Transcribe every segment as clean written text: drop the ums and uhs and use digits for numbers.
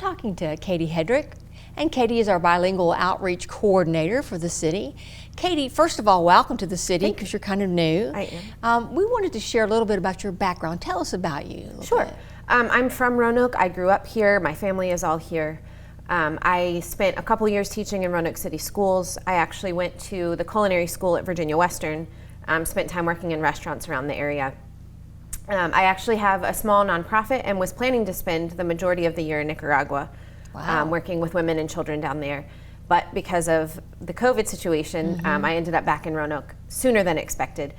talking to Katie Hedrick, and Katie is our bilingual outreach coordinator for the city. Katie, first of all, welcome to the city because you're kind of new. I am. We wanted to share a little bit about your background. Tell us about you. Sure. I'm from Roanoke. I grew up here. My family is all here. I spent a couple years teaching in Roanoke City schools. I actually went to the culinary school at Virginia Western, spent time working in restaurants around the area. I actually have a small nonprofit and was planning to spend the majority of the year in Nicaragua, working with women and children down there. But because of the COVID situation, I ended up back in Roanoke sooner than expected.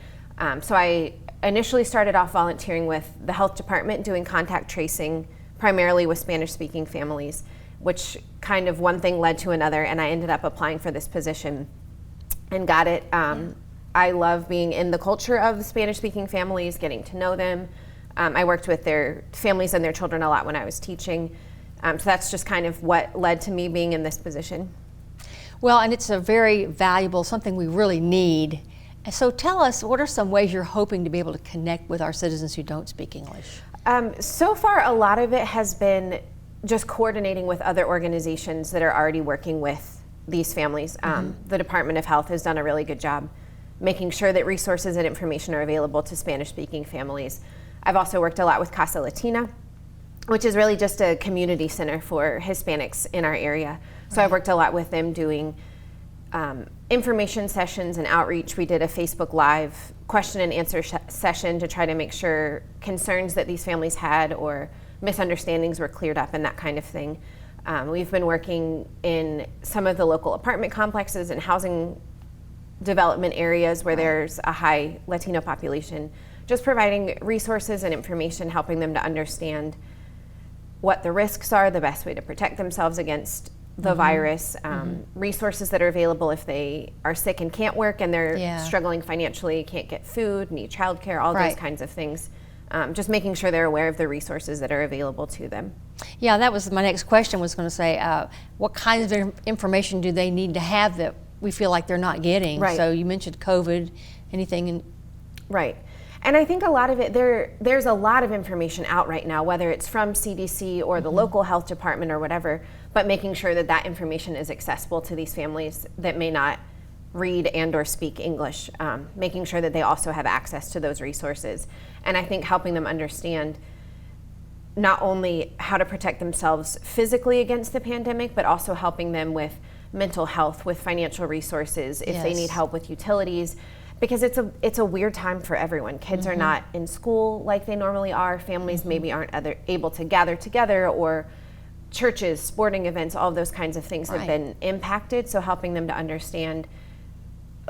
So I initially started off volunteering with the health department, doing contact tracing, primarily with Spanish-speaking families, which kind of one thing led to another, and I ended up applying for this position and got it. I love being in the culture of the Spanish-speaking families, getting to know them. I worked with their families and their children a lot when I was teaching. So that's just kind of what led to me being in this position. Well, and it's a very valuable, something we really need. And so tell us, what are some ways you're hoping to be able to connect with our citizens who don't speak English? So far, a lot of it has been just coordinating with other organizations that are already working with these families. The Department of Health has done a really good job making sure that resources and information are available to Spanish-speaking families. I've also worked a lot with Casa Latina, which is really just a community center for Hispanics in our area. So I've worked a lot with them doing information sessions and outreach. We did a Facebook Live question and answer session to try to make sure concerns that these families had or misunderstandings were cleared up and that kind of thing. We've been working in some of the local apartment complexes and housing development areas where there's a high Latino population, just providing resources and information, helping them to understand what the risks are, the best way to protect themselves against the virus, resources that are available if they are sick and can't work and they're struggling financially, can't get food, need childcare, all those kinds of things. Just making sure they're aware of the resources that are available to them. Yeah, that was my next question, was going to say, what kinds of information do they need to have that we feel like they're not getting? Right. So you mentioned COVID, anything? Right. And I think a lot of it, there's a lot of information out right now, whether it's from CDC or the local health department or whatever, but making sure that that information is accessible to these families that may not read and or speak English, making sure that they also have access to those resources. And I think helping them understand not only how to protect themselves physically against the pandemic, but also helping them with mental health, with financial resources, if they need help with utilities, because it's a weird time for everyone. Kids are not in school like they normally are. Families maybe aren't able to gather together, or churches, sporting events, all of those kinds of things have been impacted. So helping them to understand,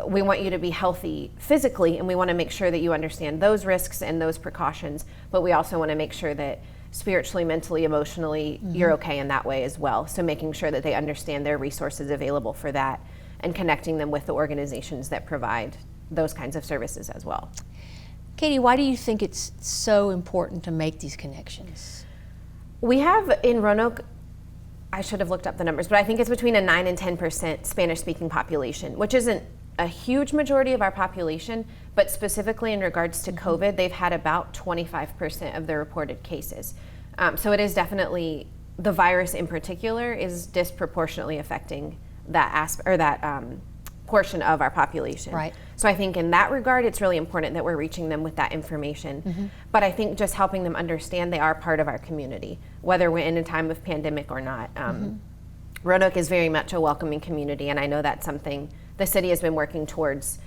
we want you to be healthy physically, and we want to make sure that you understand those risks and those precautions, but we also want to make sure that spiritually, mentally, emotionally, you're okay in that way as well. So making sure that they understand their resources available for that and connecting them with the organizations that provide those kinds of services as well. Katie, why do you think it's so important to make these connections? We have in Roanoke, I should have looked up the numbers, but I think it's between a 9 and 10% Spanish-speaking population, which isn't a huge majority of our population, but specifically in regards to COVID, they've had about 25% of the reported cases. So it is definitely, the virus in particular is disproportionately affecting that portion of our population. Right. So I think in that regard, it's really important that we're reaching them with that information. But I think just helping them understand they are part of our community, whether we're in a time of pandemic or not. Roanoke is very much a welcoming community, and I know that's something the city has been working towards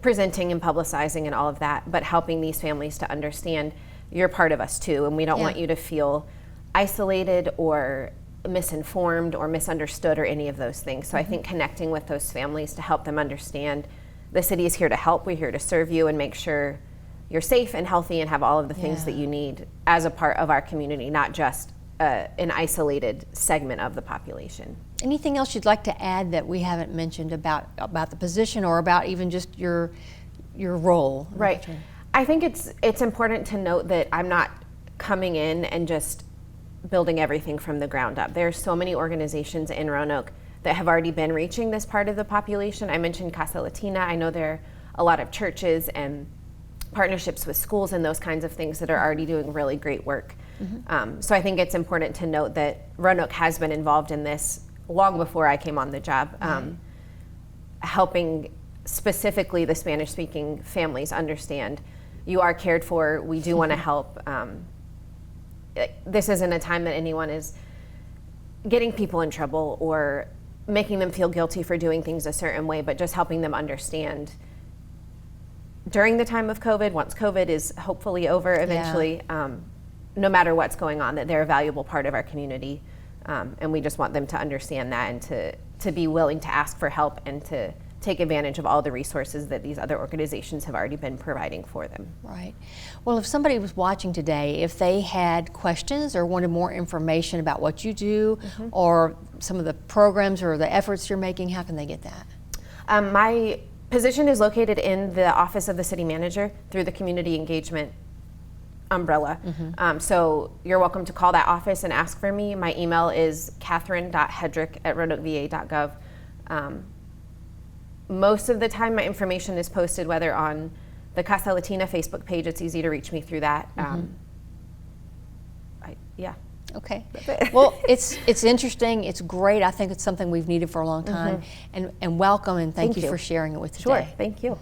presenting and publicizing and all of that, but helping these families to understand you're part of us too, and we don't want you to feel isolated or misinformed or misunderstood or any of those things. So I think connecting with those families to help them understand the city is here to help, we're here to serve you and make sure you're safe and healthy and have all of the things that you need as a part of our community, not just an isolated segment of the population. Anything else you'd like to add that we haven't mentioned about the position or about even just your role? Right. I think it's important to note that I'm not coming in and just building everything from the ground up. There are so many organizations in Roanoke that have already been reaching this part of the population. I mentioned Casa Latina. I know there are a lot of churches and partnerships with schools and those kinds of things that are already doing really great work. So I think it's important to note that Roanoke has been involved in this long before I came on the job, helping specifically the Spanish-speaking families understand you are cared for, we do want to help. This isn't a time that anyone is getting people in trouble or making them feel guilty for doing things a certain way, but just helping them understand during the time of COVID, once COVID is hopefully over eventually, no matter what's going on, that they're a valuable part of our community. And we just want them to understand that and to be willing to ask for help and to take advantage of all the resources that these other organizations have already been providing for them. Right. Well, if somebody was watching today, if they had questions or wanted more information about what you do or some of the programs or the efforts you're making, how can they get that? My position is located in the office of the city manager through the community engagement umbrella. So you're welcome to call that office and ask for me. My email is catherine.hedrick@roanokeva.gov. Most of the time my information is posted whether on the Casa Latina Facebook page. It's easy to reach me through that. Okay. Well, it's interesting. It's great. I think it's something we've needed for a long time. And welcome and thank you for sharing it with today. Sure. Thank you.